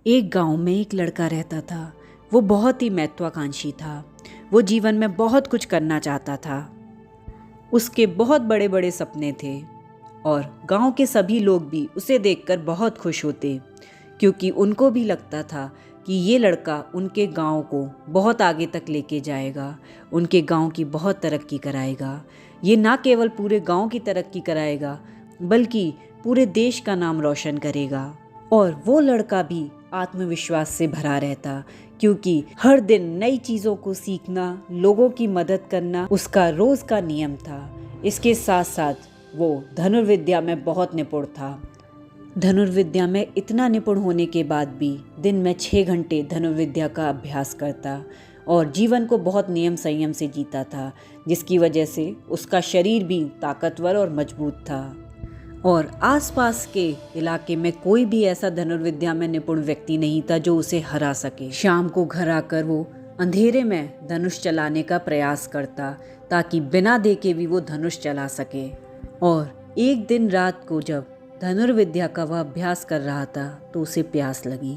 एक गांव में एक लड़का रहता था। वो बहुत ही महत्वाकांक्षी था। वो जीवन में बहुत कुछ करना चाहता था। उसके बहुत बड़े बड़े सपने थे और गांव के सभी लोग भी उसे देखकर बहुत खुश होते, क्योंकि उनको भी लगता था कि ये लड़का उनके गांव को बहुत आगे तक लेके जाएगा, उनके गांव की बहुत तरक्की कराएगा। ये ना केवल पूरे गांव की तरक्की कराएगा बल्कि पूरे देश का नाम रोशन करेगा। और वो लड़का भी आत्मविश्वास से भरा रहता, क्योंकि हर दिन नई चीज़ों को सीखना, लोगों की मदद करना उसका रोज़ का नियम था। इसके साथ साथ वो धनुर्विद्या में बहुत निपुण था। धनुर्विद्या में इतना निपुण होने के बाद भी दिन में 6 घंटे धनुर्विद्या का अभ्यास करता और जीवन को बहुत नियम संयम से जीता था, जिसकी वजह से उसका शरीर भी ताकतवर और मजबूत था। और आसपास के इलाके में कोई भी ऐसा धनुर्विद्या में निपुण व्यक्ति नहीं था जो उसे हरा सके। शाम को घर आकर वो अंधेरे में धनुष चलाने का प्रयास करता, ताकि बिना देखे भी वो धनुष चला सके। और एक दिन रात को जब धनुर्विद्या का वह अभ्यास कर रहा था तो उसे प्यास लगी।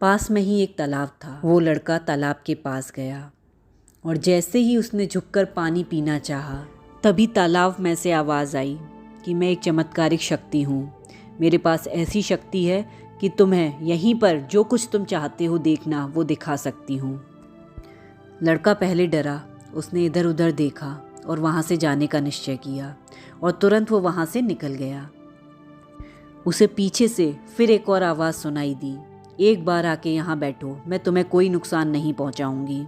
पास में ही एक तालाब था। वो लड़का तालाब के पास गया और जैसे ही उसने झुककर पानी पीना चाहा, तभी तालाब में से आवाज़ आई कि मैं एक चमत्कारिक शक्ति हूँ। मेरे पास ऐसी शक्ति है कि तुम्हें यहीं पर जो कुछ तुम चाहते हो देखना वो दिखा सकती हूँ। लड़का पहले डरा। उसने इधर उधर देखा और वहाँ से जाने का निश्चय किया और तुरंत वो वहाँ से निकल गया। उसे पीछे से फिर एक और आवाज़ सुनाई दी, एक बार आके यहाँ बैठो, मैं तुम्हें कोई नुकसान नहीं पहुँचाऊँगी।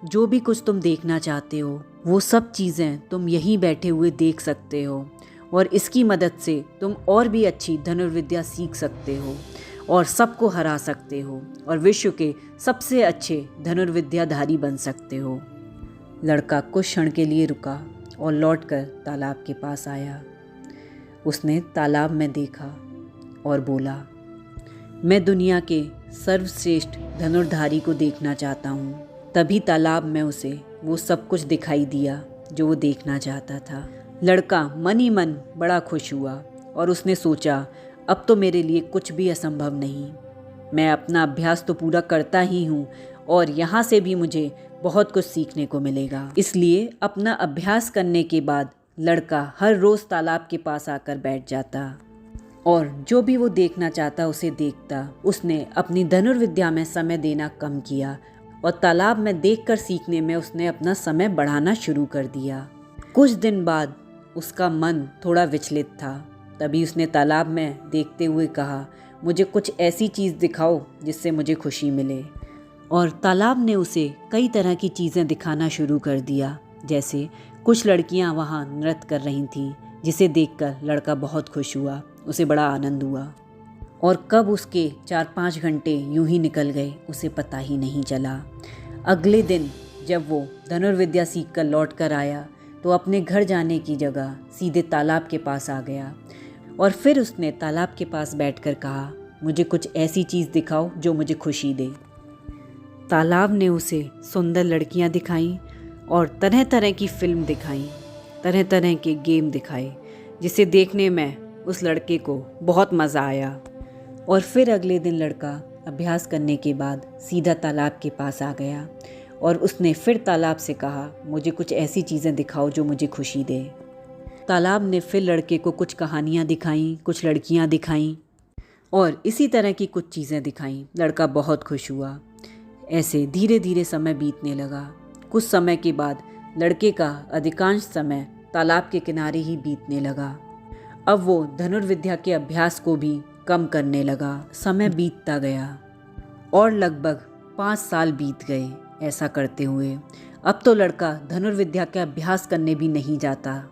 जो भी कुछ तुम देखना चाहते हो वो सब चीज़ें तुम यहीं बैठे हुए देख सकते हो, और इसकी मदद से तुम और भी अच्छी धनुर्विद्या सीख सकते हो और सबको हरा सकते हो और विश्व के सबसे अच्छे धनुर्विद्याधारी बन सकते हो। लड़का कुछ क्षण के लिए रुका और लौटकर तालाब के पास आया। उसने तालाब में देखा और बोला, मैं दुनिया के सर्वश्रेष्ठ धनुर्धारी को देखना चाहता हूँ। तभी तालाब में उसे वो सब कुछ दिखाई दिया जो वो देखना चाहता था। लड़का मन ही मन बड़ा खुश हुआ और उसने सोचा, अब तो मेरे लिए कुछ भी असंभव नहीं। मैं अपना अभ्यास तो पूरा करता ही हूँ और यहाँ से भी मुझे बहुत कुछ सीखने को मिलेगा। इसलिए अपना अभ्यास करने के बाद लड़का हर रोज़ तालाब के पास आकर बैठ जाता और जो भी वो देखना चाहता उसे देखता। उसने अपनी धनुर्विद्या में समय देना कम किया और तालाब में देखकर सीखने में उसने अपना समय बढ़ाना शुरू कर दिया। कुछ दिन बाद उसका मन थोड़ा विचलित था। तभी उसने तालाब में देखते हुए कहा, मुझे कुछ ऐसी चीज़ दिखाओ जिससे मुझे खुशी मिले। और तालाब ने उसे कई तरह की चीज़ें दिखाना शुरू कर दिया। जैसे कुछ लड़कियां वहां नृत्य कर रही थीं, जिसे देखकर लड़का बहुत खुश हुआ, उसे बड़ा आनंद हुआ। और कब उसके 4-5 घंटे यूं ही निकल गए उसे पता ही नहीं चला। अगले दिन जब वो धनुर्विद्या सीख कर लौट कर आया तो अपने घर जाने की जगह सीधे तालाब के पास आ गया और फिर उसने तालाब के पास बैठकर कहा, मुझे कुछ ऐसी चीज़ दिखाओ जो मुझे खुशी दे। तालाब ने उसे सुंदर लड़कियां दिखाईं और तरह तरह की फिल्म दिखाईं, तरह तरह के गेम दिखाए, जिसे देखने में उस लड़के को बहुत मज़ा आया। और फिर अगले दिन लड़का अभ्यास करने के बाद सीधा तालाब के पास आ गया और उसने फिर तालाब से कहा, मुझे कुछ ऐसी चीज़ें दिखाओ जो मुझे खुशी दे। तालाब ने फिर लड़के को कुछ कहानियाँ दिखाईं, कुछ लड़कियाँ दिखाईं और इसी तरह की कुछ चीज़ें दिखाईं। लड़का बहुत खुश हुआ। ऐसे धीरे धीरे समय बीतने लगा। कुछ समय के बाद लड़के का अधिकांश समय तालाब के किनारे ही बीतने लगा। अब वो धनुर्विद्या के अभ्यास को भी कम करने लगा। समय बीतता गया और लगभग 5 साल बीत गए ऐसा करते हुए। अब तो लड़का धनुर्विद्या के अभ्यास करने भी नहीं जाता।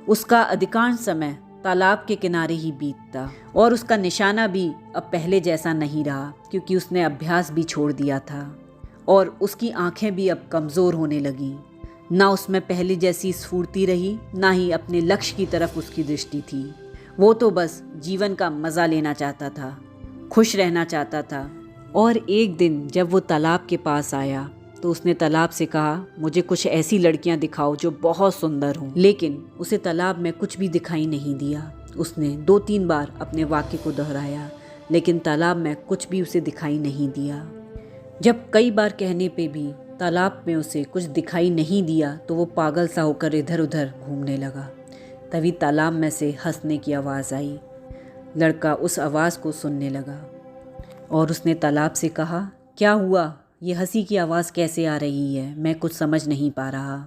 उसका अधिकांश समय तालाब के किनारे ही बीतता और उसका निशाना भी अब पहले जैसा नहीं रहा, क्योंकि उसने अभ्यास भी छोड़ दिया था और उसकी आंखें भी अब कमज़ोर होने लगीं। ना उसमें पहले जैसी स्फूर्ति रही, ना ही अपने लक्ष्य की तरफ उसकी दृष्टि थी। वो तो बस जीवन का मज़ा लेना चाहता था, खुश रहना चाहता था। और एक दिन जब वो तालाब के पास आया तो उसने तालाब से कहा, मुझे कुछ ऐसी लड़कियां दिखाओ जो बहुत सुंदर हों। लेकिन उसे तालाब में कुछ भी दिखाई नहीं दिया। उसने 2-3 बार अपने वाक्य को दोहराया, लेकिन तालाब में कुछ भी उसे दिखाई नहीं दिया। जब कई बार कहने पे भी तालाब में उसे कुछ दिखाई नहीं दिया तो वो पागल सा होकर इधर उधर घूमने लगा। तभी तालाब में से हंसने की आवाज़ आई। लड़का उस आवाज़ को सुनने लगा और उसने तालाब से कहा, क्या हुआ, ये हंसी की आवाज़ कैसे आ रही है, मैं कुछ समझ नहीं पा रहा।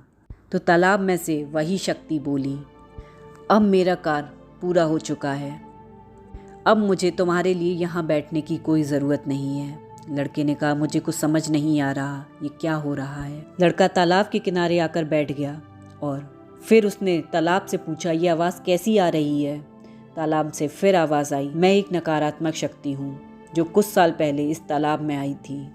तो तालाब में से वही शक्ति बोली, अब मेरा कार्य पूरा हो चुका है, अब मुझे तुम्हारे लिए यहाँ बैठने की कोई ज़रूरत नहीं है। लड़के ने कहा, मुझे कुछ समझ नहीं आ रहा, ये क्या हो रहा है। लड़का तालाब के किनारे आकर बैठ गया और फिर उसने तालाब से पूछा, ये आवाज़ कैसी आ रही है। तालाब से फिर आवाज़ आई, मैं एक नकारात्मक शक्ति हूँ जो कुछ साल पहले इस तालाब में आई थी,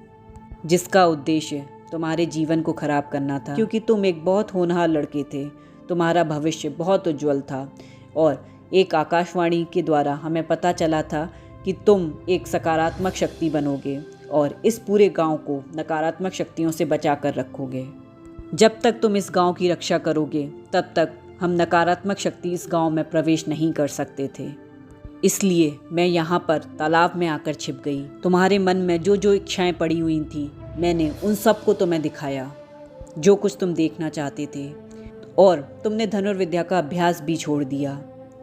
जिसका उद्देश्य तुम्हारे जीवन को ख़राब करना था, क्योंकि तुम एक बहुत होनहार लड़के थे, तुम्हारा भविष्य बहुत उज्जवल था और एक आकाशवाणी के द्वारा हमें पता चला था कि तुम एक सकारात्मक शक्ति बनोगे और इस पूरे गांव को नकारात्मक शक्तियों से बचा कर रखोगे। जब तक तुम इस गांव की रक्षा करोगे तब तक हम नकारात्मक शक्ति इस गांव में प्रवेश नहीं कर सकते थे। इसलिए मैं यहाँ पर तालाब में आकर छिप गई। तुम्हारे मन में जो जो इच्छाएं पड़ी हुई थी मैंने उन सब को तुम्हें दिखाया, जो कुछ तुम देखना चाहते थे, और तुमने धनुर्विद्या का अभ्यास भी छोड़ दिया।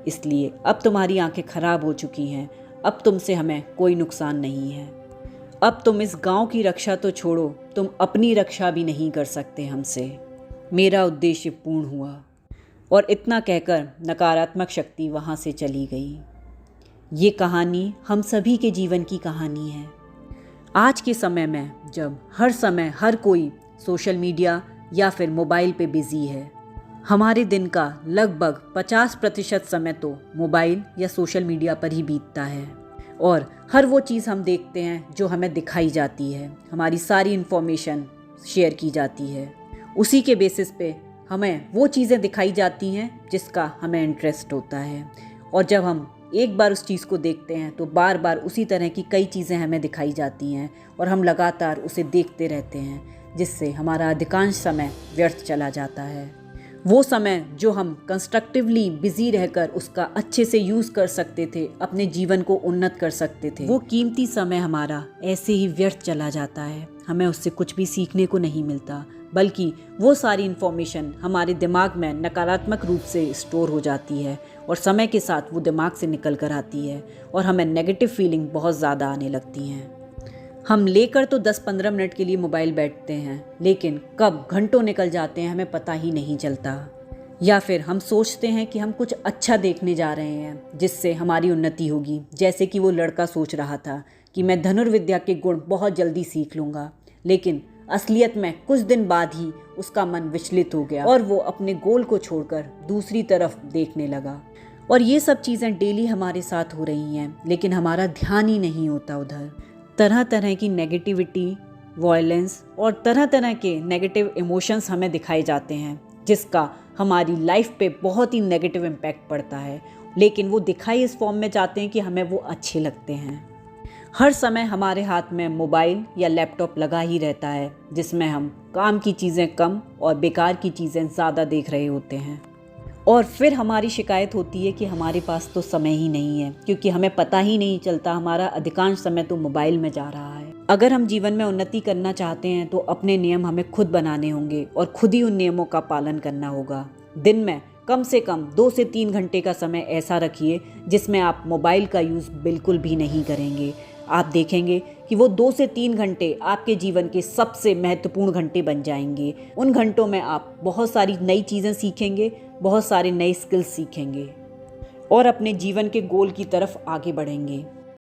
इसलिए अब तुम्हारी आंखें खराब हो चुकी हैं, अब तुमसे हमें कोई नुकसान नहीं है। अब तुम इस गांव की रक्षा तो छोड़ो, तुम अपनी रक्षा भी नहीं कर सकते हमसे। मेरा उद्देश्य पूर्ण हुआ। और इतना कहकर नकारात्मक शक्ति वहाँ से चली गई। ये कहानी हम सभी के जीवन की कहानी है। आज के समय में जब हर समय हर कोई सोशल मीडिया या फिर मोबाइल पे बिजी है, हमारे दिन का लगभग 50% समय तो मोबाइल या सोशल मीडिया पर ही बीतता है और हर वो चीज़ हम देखते हैं जो हमें दिखाई जाती है, हमारी सारी इन्फॉर्मेशन शेयर की जाती है, उसी के बेसिस पे हमें वो चीज़ें दिखाई जाती हैं जिसका हमें इंटरेस्ट होता है। और जब हम एक बार उस चीज़ को देखते हैं तो बार बार उसी तरह की कई चीज़ें हमें दिखाई जाती हैं और हम लगातार उसे देखते रहते हैं, जिससे हमारा अधिकांश समय व्यर्थ चला जाता है। वो समय जो हम कंस्ट्रक्टिवली बिजी रहकर उसका अच्छे से यूज़ कर सकते थे, अपने जीवन को उन्नत कर सकते थे, वो कीमती समय हमारा ऐसे ही व्यर्थ चला जाता है। हमें उससे कुछ भी सीखने को नहीं मिलता, बल्कि वो सारी इन्फॉर्मेशन हमारे दिमाग में नकारात्मक रूप से स्टोर हो जाती है और समय के साथ वो दिमाग से निकल कर आती है और हमें नेगेटिव फीलिंग बहुत ज़्यादा आने लगती हैं। हम लेकर तो 10-15 मिनट के लिए मोबाइल बैठते हैं, लेकिन कब घंटों निकल जाते हैं हमें पता ही नहीं चलता। या फिर हम सोचते हैं कि हम कुछ अच्छा देखने जा रहे हैं जिससे हमारी उन्नति होगी, जैसे कि वो लड़का सोच रहा था कि मैं धनुर्विद्या के गुण बहुत जल्दी सीख लूँगा, लेकिन असलियत में कुछ दिन बाद ही उसका मन विचलित हो गया और वो अपने गोल को छोड़कर दूसरी तरफ देखने लगा। और ये सब चीज़ें डेली हमारे साथ हो रही हैं, लेकिन हमारा ध्यान ही नहीं होता उधर। तरह तरह की नेगेटिविटी, वायलेंस और तरह तरह के नेगेटिव इमोशंस हमें दिखाए जाते हैं, जिसका हमारी लाइफ पे बहुत ही नेगेटिव इम्पैक्ट पड़ता है, लेकिन वो दिखाई इस फॉर्म में जाते हैं कि हमें वो अच्छे लगते हैं। हर समय हमारे हाथ में मोबाइल या लैपटॉप लगा ही रहता है, जिसमें हम काम की चीज़ें कम और बेकार की चीज़ें ज़्यादा देख रहे होते हैं। और फिर हमारी शिकायत होती है कि हमारे पास तो समय ही नहीं है, क्योंकि हमें पता ही नहीं चलता, हमारा अधिकांश समय तो मोबाइल में जा रहा है। अगर हम जीवन में उन्नति करना चाहते हैं तो अपने नियम हमें खुद बनाने होंगे और खुद ही उन नियमों का पालन करना होगा। दिन में कम से कम 2 से 3 घंटे का समय ऐसा रखिए जिसमें आप मोबाइल का यूज़ बिल्कुल भी नहीं करेंगे। आप देखेंगे कि वो 2 से 3 घंटे आपके जीवन के सबसे महत्वपूर्ण घंटे बन जाएंगे। उन घंटों में आप बहुत सारी नई चीज़ें सीखेंगे, बहुत सारे नए स्किल्स सीखेंगे और अपने जीवन के गोल की तरफ आगे बढ़ेंगे।